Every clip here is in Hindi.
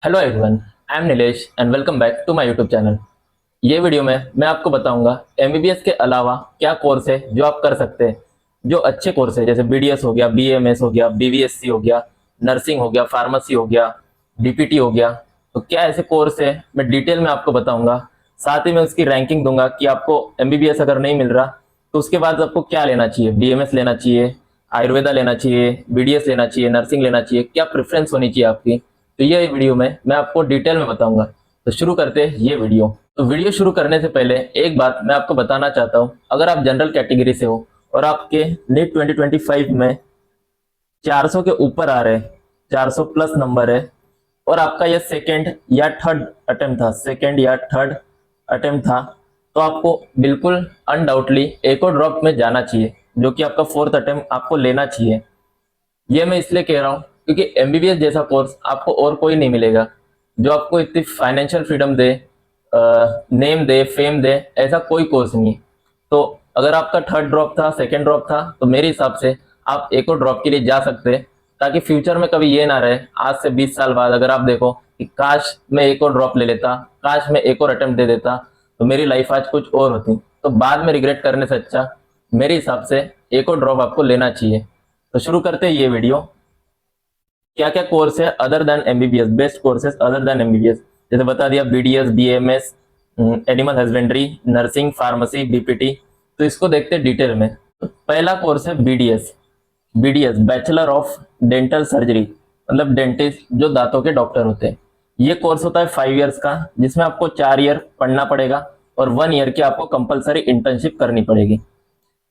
Hello everyone, I am Nilesh and welcome back to my YouTube channel. ये वीडियो में मैं आपको बताऊंगा एमबीबीएस के अलावा क्या कोर्स है जो आप कर सकते हैं। जो अच्छे कोर्स है जैसे बीडीएस हो गया, बीएमएस हो गया, बीवीएससी हो गया, नर्सिंग हो गया, फार्मेसी हो गया, डीपीटी हो गया। तो क्या ऐसे कोर्स है मैं डिटेल में आपको बताऊंगा। साथ ही मैं उसकी रैंकिंग दूंगा कि आपको एमबीबीएस अगर नहीं मिल रहा तो उसके बाद आपको क्या लेना चाहिए, बीएमएस लेना चाहिए, आयुर्वेदा लेना चाहिए, बीडीएस लेना चाहिए, नर्सिंग लेना चाहिए, क्या प्रेफरेंस होनी चाहिए आपकी। तो ये वीडियो में मैं आपको डिटेल में बताऊंगा। तो शुरू करते हैं ये वीडियो। तो वीडियो शुरू करने से पहले एक बात मैं आपको बताना चाहता हूँ। अगर आप जनरल कैटेगरी से हो और आपके नीट 2025 में 400 के ऊपर आ रहे हैं, 400 प्लस नंबर है, और आपका यह सेकेंड या थर्ड अटेम्प्ट था, सेकेंड या थर्ड अटेम्प्ट था, तो आपको बिल्कुल अनडाउटली एक और ड्रॉप में जाना चाहिए, जो कि आपका फोर्थ अटेम्प्ट आपको लेना चाहिए। ये मैं इसलिए कह रहा हूँ क्योंकि एमबीबीएस जैसा कोर्स आपको और कोई नहीं मिलेगा जो आपको इतनी फाइनेंशियल फ्रीडम दे, नेम दे, फेम दे। ऐसा कोई कोर्स नहीं है। तो अगर आपका थर्ड ड्रॉप था, सेकंड ड्रॉप था, तो मेरे हिसाब से आप एक और ड्रॉप के लिए जा सकते हैं, ताकि फ्यूचर में कभी ये ना रहे आज से 20 साल बाद अगर आप देखो कि काश मैं एक और ड्रॉप ले लेता, काश मैं एक और अटेम्प्ट दे देता, तो मेरी लाइफ आज कुछ और होती। तो बाद में रिग्रेट करने से अच्छा मेरे हिसाब से एक और ड्रॉप आपको लेना चाहिए। तो शुरू करते हैं ये वीडियो। क्या क्या कोर्स है other than MBBS, best courses other than MBBS, जैसे बता दिया BDS, BMS, animal husbandry, nursing, pharmacy, BPT. तो इसको देखते हैं डिटेल में। तो पहला कोर्स है BDS. BDS bachelor of dental surgery, मतलब डेंटिस्ट जो दांतों के डॉक्टर होते हैं। ये कोर्स होता है 5 इयर्स का, जिसमें आपको 4 ईयर पढ़ना पड़ेगा और 1 ईयर की आपको कंपलसरी इंटर्नशिप करनी पड़ेगी।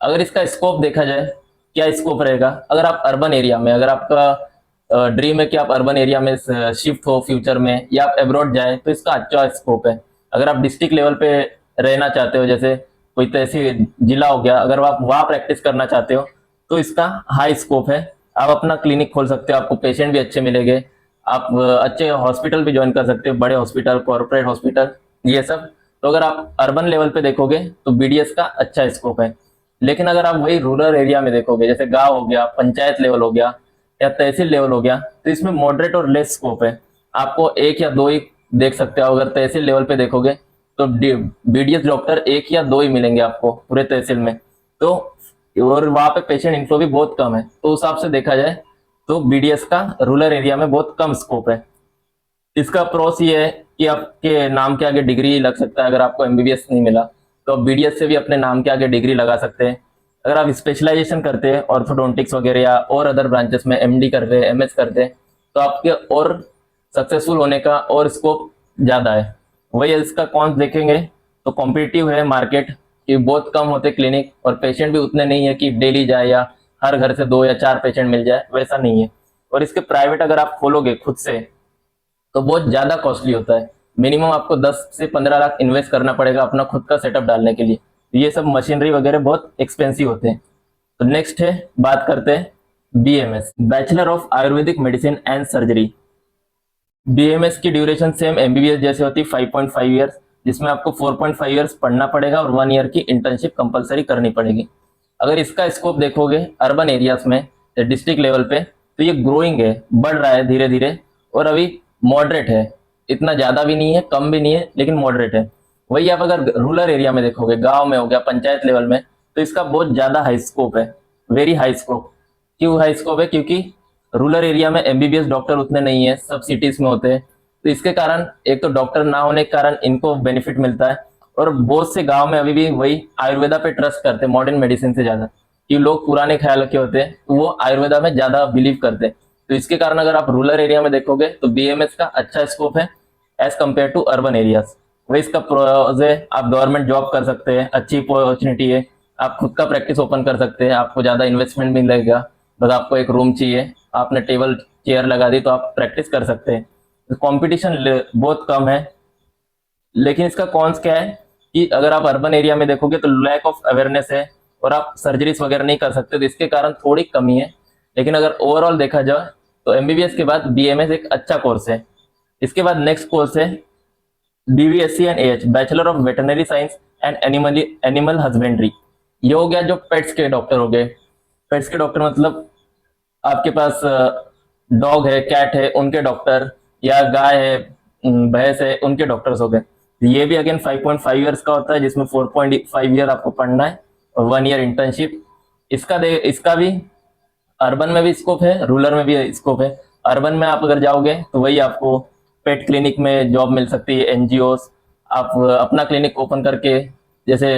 अगर इसका स्कोप देखा जाए, क्या स्कोप रहेगा अगर आप अर्बन एरिया में, अगर आपका ड्रीम है कि आप अर्बन एरिया में शिफ्ट हो फ्यूचर में, या आप अब्रॉड जाए, तो इसका अच्छा स्कोप है। अगर आप डिस्ट्रिक्ट लेवल पे रहना चाहते हो, जैसे कोई तहसील जिला हो गया, अगर आप वहाँ प्रैक्टिस करना चाहते हो, तो इसका हाई स्कोप है। आप अपना क्लिनिक खोल सकते हो, आपको पेशेंट भी अच्छे मिलेंगे, आप अच्छे हॉस्पिटल भी ज्वाइन कर सकते हो, बड़े हॉस्पिटल, कॉर्पोरेट हॉस्पिटल, ये सब। तो अगर आप अर्बन लेवल पे देखोगे तो बीडीएस का अच्छा स्कोप है। लेकिन अगर आप वही रूरल एरिया में देखोगे, जैसे गांव हो गया, पंचायत लेवल हो गया, या तहसील लेवल हो गया, तो इसमें मॉडरेट और लेस स्कोप है। आपको एक या दो ही देख सकते हो। अगर तहसील लेवल पे देखोगे तो बीडीएस डॉक्टर एक या दो ही मिलेंगे आपको पूरे तहसील में। तो और वहाँ पे पेशेंट इन्फ्लो भी बहुत कम है। तो उस हिसाब से देखा जाए तो बीडीएस का रूरल एरिया में बहुत कम स्कोप है। इसका प्रोस ये है कि आपके नाम के आगे डिग्री लग सकता है। अगर आपको एमबीबीएस नहीं मिला तो आप बीडीएस से भी अपने नाम के आगे डिग्री लगा सकते हैं। अगर आप स्पेशलाइजेशन करते हैं ऑर्थोडोंटिक्स वगैरह या और अदर ब्रांचेस में, एमडी करते हैं, एमएस करते हैं, तो आपके और सक्सेसफुल होने का और स्कोप ज़्यादा है। वही इसका कौन देखेंगे तो कॉम्पिटिटिव है मार्केट, कि बहुत कम होते क्लिनिक और पेशेंट भी उतने नहीं है कि डेली जाए या हर घर से 2 या 4 पेशेंट मिल जाए, वैसा नहीं है। और इसके प्राइवेट अगर आप खोलोगे खुद से तो बहुत ज्यादा कॉस्टली होता है। मिनिमम आपको 10 से 15 लाख इन्वेस्ट करना पड़ेगा अपना खुद का सेटअप डालने के लिए। तो ये सब मशीनरी वगैरह बहुत एक्सपेंसिव होते हैं। तो नेक्स्ट है, बात करते हैं BMS, bachelor of Ayurvedic medicine and surgery. BMS की ड्यूरेशन सेम एमबीबीएस जैसे होती है, 5.5 ईयर्स, जिसमें आपको 4.5 ईयर्स पढ़ना पड़ेगा और 1 ईयर की इंटर्नशिप कंपलसरी करनी पड़ेगी। अगर इसका स्कोप देखोगे अर्बन एरियाज में, डिस्ट्रिक्ट लेवल पे, तो ये ग्रोइंग है, बढ़ रहा है धीरे धीरे, और अभी मॉडरेट है। इतना ज्यादा भी नहीं है, कम भी नहीं है, लेकिन मॉडरेट है। वही आप अगर रूरल एरिया में देखोगे, गांव में हो गया, पंचायत लेवल में, तो इसका बहुत ज्यादा हाई स्कोप है, वेरी हाई स्कोप। क्यों हाई स्कोप है? क्योंकि रूरल एरिया में एमबीबीएस डॉक्टर उतने नहीं है, सब सिटीज में होते हैं। तो इसके कारण एक तो डॉक्टर ना होने के कारण इनको बेनिफिट मिलता है, और बहुत से गांव में अभी भी वही आयुर्वेदा पे ट्रस्ट करते हैं मॉडर्न मेडिसिन से ज्यादा, कि लोग पुराने ख्याल के होते हैं तो वो आयुर्वेदा में ज्यादा बिलीव करते हैं। तो इसके कारण अगर आप रूरल एरिया में देखोगे तो बीएमएस का अच्छा स्कोप है as compare to urban areas. वही इसका प्रोज है, आप गवर्नमेंट जॉब कर सकते हैं, अच्छी अपॉर्चुनिटी है, आप खुद का प्रैक्टिस ओपन कर सकते हैं, आपको ज्यादा इन्वेस्टमेंट भी लगेगा, बस आपको एक रूम चाहिए, आपने टेबल चेयर लगा दी तो आप प्रैक्टिस कर सकते हैं। तो कंपटीशन बहुत कम है। लेकिन इसका कॉन्स क्या है कि अगर आप अर्बन एरिया में देखोगे तो लैक ऑफ अवेयरनेस है, और आप सर्जरीज वगैरह नहीं कर सकते, तो इसके कारण थोड़ी कमी है। लेकिन अगर ओवरऑल देखा जाए तो एमबीबीएस के बाद बीएमएस एक अच्छा कोर्स है। इसके बाद नेक्स्ट कोर्स है BVSc and AH, bachelor of veterinary science and animal husbandry. ये हो गया जो पेट्स के डॉक्टर हो गए। पेट्स के डॉक्टर मतलब आपके पास डॉग है, कैट है, उनके डॉक्टर, या गाय है, भैंस है, उनके डॉक्टर्स हो गए। ये भी अगेन 5.5 ईयर्स का होता है, जिसमें 4.5 ईयर आपको पढ़ना है और 1 ईयर इंटर्नशिप। इसका भी अर्बन में भी स्कोप है, रूरल में भी स्कोप है। अर्बन में आप अगर जाओगे तो वही आपको पेट क्लिनिक में जॉब मिल सकती है, एनजीओ। आप अपना क्लिनिक ओपन करके, जैसे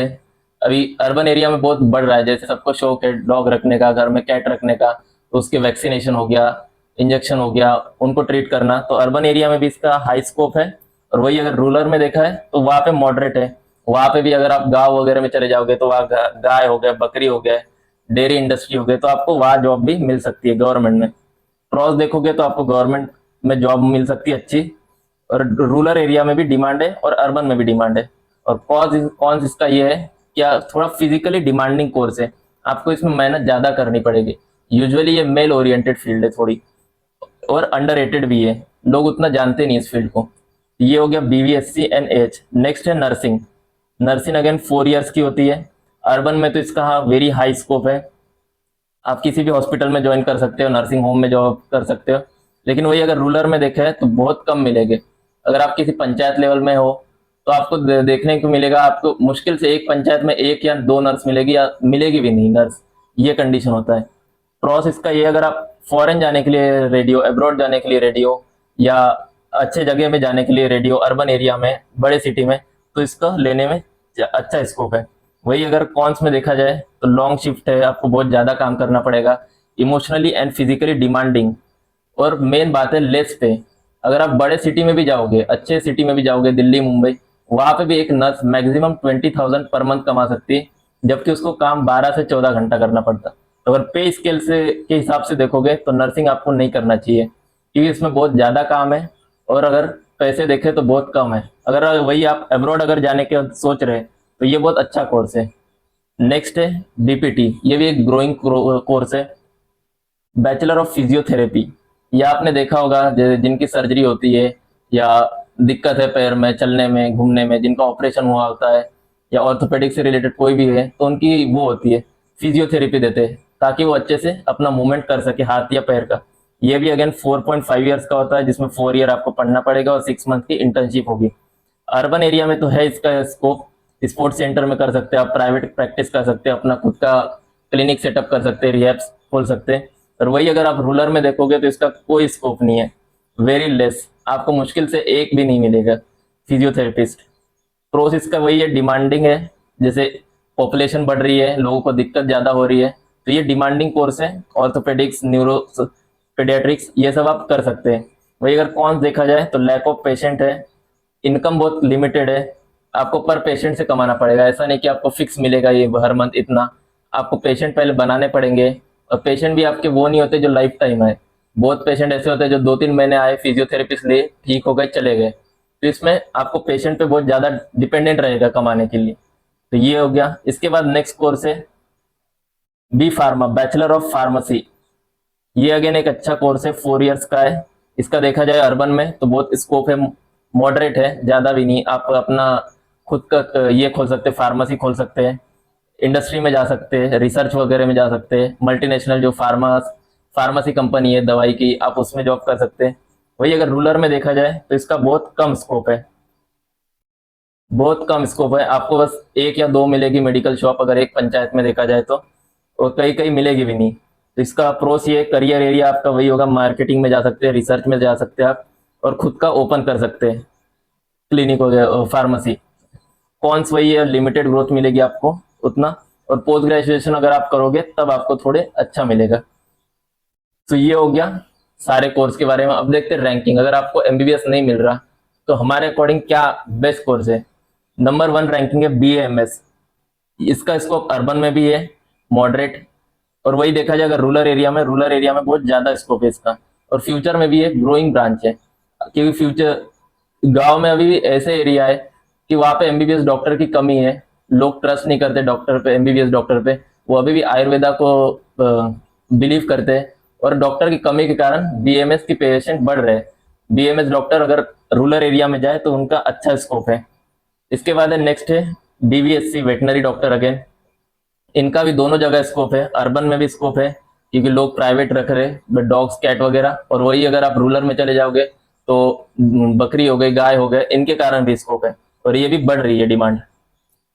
अभी अर्बन एरिया में बहुत बढ़ रहा है, जैसे सबको शौक है डॉग रखने का, घर में कैट रखने का, तो उसके वैक्सीनेशन हो गया, इंजेक्शन हो गया, उनको ट्रीट करना, तो अर्बन एरिया में भी इसका हाई स्कोप है। और वही अगर रूरल में देखा है तो वहाँ पे मॉडरेट है। वहाँ पे भी अगर आप गाँव वगैरह में चले जाओगे तो वहाँ गाय हो गया, बकरी हो गया, डेयरी इंडस्ट्री हो गई, तो आपको वहाँ जॉब भी मिल सकती है गवर्नमेंट में। क्रॉस देखोगे तो आपको गवर्नमेंट में जॉब मिल सकती है अच्छी। और रूरल एरिया में भी डिमांड है और अर्बन में भी डिमांड है। और कॉन्स इसका ये है, क्या थोड़ा फिजिकली डिमांडिंग कोर्स है, आपको इसमें मेहनत ज्यादा करनी पड़ेगी। यूजुअली ये मेल ओरिएंटेड फील्ड है थोड़ी, और अंडररेटेड भी है, लोग उतना जानते नहीं इस फील्ड को। ये हो गया बीवीएससी एंड एच। नेक्स्ट है नर्सिंग। नर्सिंग अगेन 4 ईयर्स की होती है। अर्बन में तो इसका वेरी हाई स्कोप है, आप किसी भी हॉस्पिटल में ज्वाइन कर सकते हो, नर्सिंग होम में जॉब कर सकते हो। लेकिन वही अगर रूरल में देखे तो बहुत कम मिलेंगे। अगर आप किसी पंचायत लेवल में हो तो आपको देखने को मिलेगा, आपको मुश्किल से एक पंचायत में एक या दो नर्स मिलेगी, या मिलेगी भी नहीं नर्स, ये कंडीशन होता है। क्रॉस इसका ये, अगर आप फॉरेन जाने के लिए रेडी हो, अब्रॉड जाने के लिए रेडी हो, या अच्छे जगह में जाने के लिए रेडी हो, अर्बन एरिया में, बड़े सिटी में, तो इसका लेने में अच्छा स्कोप है। वही अगर कॉन्स में देखा जाए तो लॉन्ग शिफ्ट है, आपको बहुत ज्यादा काम करना पड़ेगा, इमोशनली एंड फिजिकली डिमांडिंग, और मेन बात है लेस पे। अगर आप बड़े सिटी में भी जाओगे, अच्छे सिटी में भी जाओगे, दिल्ली मुंबई, वहां पे भी एक नर्स मैक्सिमम 20,000 पर मंथ कमा सकती है, जबकि उसको काम 12 से 14 घंटा करना पड़ता। तो अगर पे स्केल से के हिसाब से देखोगे तो नर्सिंग आपको नहीं करना चाहिए, क्योंकि इसमें बहुत ज्यादा काम है, और अगर पैसे देखे तो बहुत कम है। अगर वही आप अब्रॉड अगर जाने के सोच रहे हैं तो ये बहुत अच्छा कोर्स है। नेक्स्ट है बीपीटी, ये भी एक ग्रोइंग कोर्स है, बैचलर ऑफ फिजियोथेरेपी। ये आपने देखा होगा, जिनकी सर्जरी होती है, या दिक्कत है पैर में, चलने में, घूमने में, जिनका ऑपरेशन हुआ होता है, या ऑर्थोपेडिक से रिलेटेड कोई भी है, तो उनकी वो होती है, फिजियोथेरेपी देते हैं, ताकि वो अच्छे से अपना मूवमेंट कर सके हाथ या पैर का। ये भी अगेन 4.5 ईयर्स का होता है, जिसमें 4 ईयर आपको पढ़ना पड़ेगा और 6 मंथ की इंटर्नशिप होगी। अर्बन एरिया में तो है इसका स्कोप, स्पोर्ट्स सेंटर में कर सकते हैं आप, प्राइवेट प्रैक्टिस कर सकते हैं, अपना खुद का क्लिनिक सेटअप कर सकते हैं, रिहैब्स खोल सकते हैं। और वही अगर आप रूरल में देखोगे तो इसका कोई स्कोप नहीं है, वेरी लेस, आपको मुश्किल से एक भी नहीं मिलेगा फिजियोथेरेपिस्ट। प्रोस इसका वही है, डिमांडिंग है, जैसे पॉपुलेशन बढ़ रही है, लोगों को दिक्कत ज्यादा हो रही है, तो ये डिमांडिंग कोर्स है। ऑर्थोपेडिक्स, न्यूरो, पेडियाट्रिक्स, ये सब आप कर सकते हैं। वही अगर कौन देखा जाए तो लैक ऑफ पेशेंट है, इनकम बहुत लिमिटेड है, आपको पर पेशेंट से कमाना पड़ेगा, ऐसा नहीं कि आपको फिक्स मिलेगा ये हर मंथ इतना, आपको पेशेंट पहले बनाने पड़ेंगे। और पेशेंट भी आपके वो नहीं होते जो लाइफ टाइम है, बहुत पेशेंट ऐसे होते हैं जो 2-3 महीने आए, फिजियोथेरेपिस्ट लिए, ठीक हो गए, चले गए। तो इसमें आपको पेशेंट पे बहुत ज्यादा डिपेंडेंट रहेगा कमाने के लिए। तो ये हो गया। इसके बाद नेक्स्ट कोर्स है B pharma, bachelor of pharmacy. ये अगेन एक अच्छा कोर्स है, 4 ईयर्स का है। इसका देखा जाए अर्बन में तो बहुत स्कोप है, मॉडरेट है, ज्यादा भी नहीं। आप अपना खुद का ये खोल सकते हैं, फार्मेसी खोल सकते हैं, इंडस्ट्री में जा सकते हैं, रिसर्च वगैरह में जा सकते हैं, मल्टीनेशनल जो फार्मेसी कंपनी है दवाई की, आप उसमें जॉब कर सकते हैं। वही अगर रूरल में देखा जाए तो इसका बहुत कम स्कोप है, बहुत कम स्कोप है, आपको बस एक या दो मिलेगी मेडिकल शॉप अगर एक पंचायत में देखा जाए तो, और कई कई मिलेगी भी नहीं। तो इसका अप्रोच ये, करियर एरिया आपका वही होगा, मार्केटिंग में जा सकते हैं, रिसर्च में जा सकते हैं आप, और खुद का ओपन कर सकते हैं क्लिनिक वगैरह, फार्मेसी। कॉन्स वही है, लिमिटेड ग्रोथ मिलेगी आपको उतना, और पोस्ट ग्रेजुएशन अगर आप करोगे तब आपको थोड़े अच्छा मिलेगा। तो ये हो गया सारे कोर्स के बारे में। अब देखते हैं रैंकिंग। अगर आपको एमबीबीएस नहीं मिल रहा तो हमारे अकॉर्डिंग क्या बेस्ट कोर्स है। नंबर 1 रैंकिंग है बीएएमएस। इसका स्कोप अर्बन में भी है, मॉडरेट, और वही देखा जाए अगर रूरल एरिया में बहुत ज्यादा स्कोप है इसका, और फ्यूचर में भी एक ग्रोइंग ब्रांच है, क्योंकि फ्यूचर गांव में अभी भी ऐसे एरिया है कि वहां पे एमबीबीएस डॉक्टर की कमी है, लोग ट्रस्ट नहीं करते डॉक्टर पे, एमबीबीएस डॉक्टर पे, वो अभी भी आयुर्वेदा को बिलीव करते हैं, और डॉक्टर की कमी के कारण बीएमएस की पेशेंट बढ़ रहे हैं। बीएमएस डॉक्टर अगर रूरल एरिया में जाए तो उनका अच्छा स्कोप है। इसके बाद है नेक्स्ट है बीवीएससी, वेटनरी डॉक्टर। अगेन इनका भी दोनों जगह स्कोप है, अर्बन में भी स्कोप है, क्योंकि लोग प्राइवेट रख रहे हैं डॉग्स कैट वगैरह, और वही अगर आप रूरल में चले जाओगे तो बकरी हो गई, गाय हो गए, इनके कारण भी स्कोप है और ये भी बढ़ रही है डिमांड।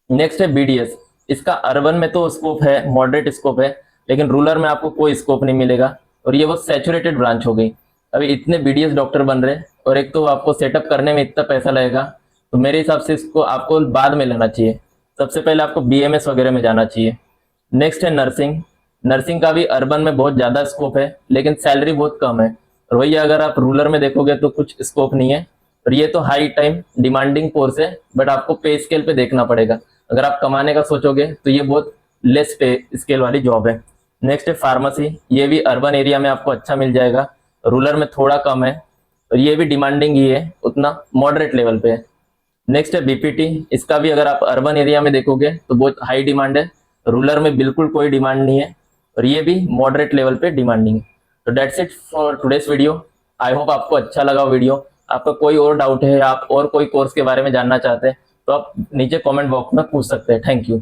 नेक्स्ट है बीडीएस। इसका अर्बन में तो स्कोप है, मॉडरेट स्कोप है, लेकिन रूरल में आपको कोई स्कोप नहीं मिलेगा और ये वो सैचुरेटेड ब्रांच हो गई। अभी इतने बीडीएस डॉक्टर बन रहे और एक तो आपको सेटअप करने में इतना पैसा लगेगा, तो मेरे हिसाब से इसको आपको बाद में लेना चाहिए। सबसे पहले आपको बीएमएस वगैरह में जाना चाहिए। नेक्स्ट है नर्सिंग। नर्सिंग का भी अर्बन में बहुत ज़्यादा स्कोप है, लेकिन सैलरी बहुत कम है और वही अगर आप रूरल में देखोगे तो कुछ स्कोप नहीं है। और ये तो हाई टाइम डिमांडिंग कोर्स है, बट आपको पे स्केल पे देखना पड़ेगा। अगर आप कमाने का सोचोगे तो ये बहुत लेस पे स्केल वाली जॉब है। नेक्स्ट है फार्मेसी। ये भी अर्बन एरिया में आपको अच्छा मिल जाएगा, रूरल में थोड़ा कम है और ये भी डिमांडिंग ही है, उतना मॉडरेट लेवल पे है। नेक्स्ट है बीपीटी। इसका भी अगर आप अर्बन एरिया में देखोगे तो बहुत हाई डिमांड है, रूरल में बिल्कुल कोई डिमांड नहीं है और ये भी मॉडरेट लेवल पे डिमांडिंग है। तो that's it for today's video. I hope आपको अच्छा लगा वीडियो। आपका कोई और डाउट है या आप और कोई कोर्स के बारे में जानना चाहते हैं तो आप नीचे कमेंट बॉक्स में पूछ सकते हैं। Thank you.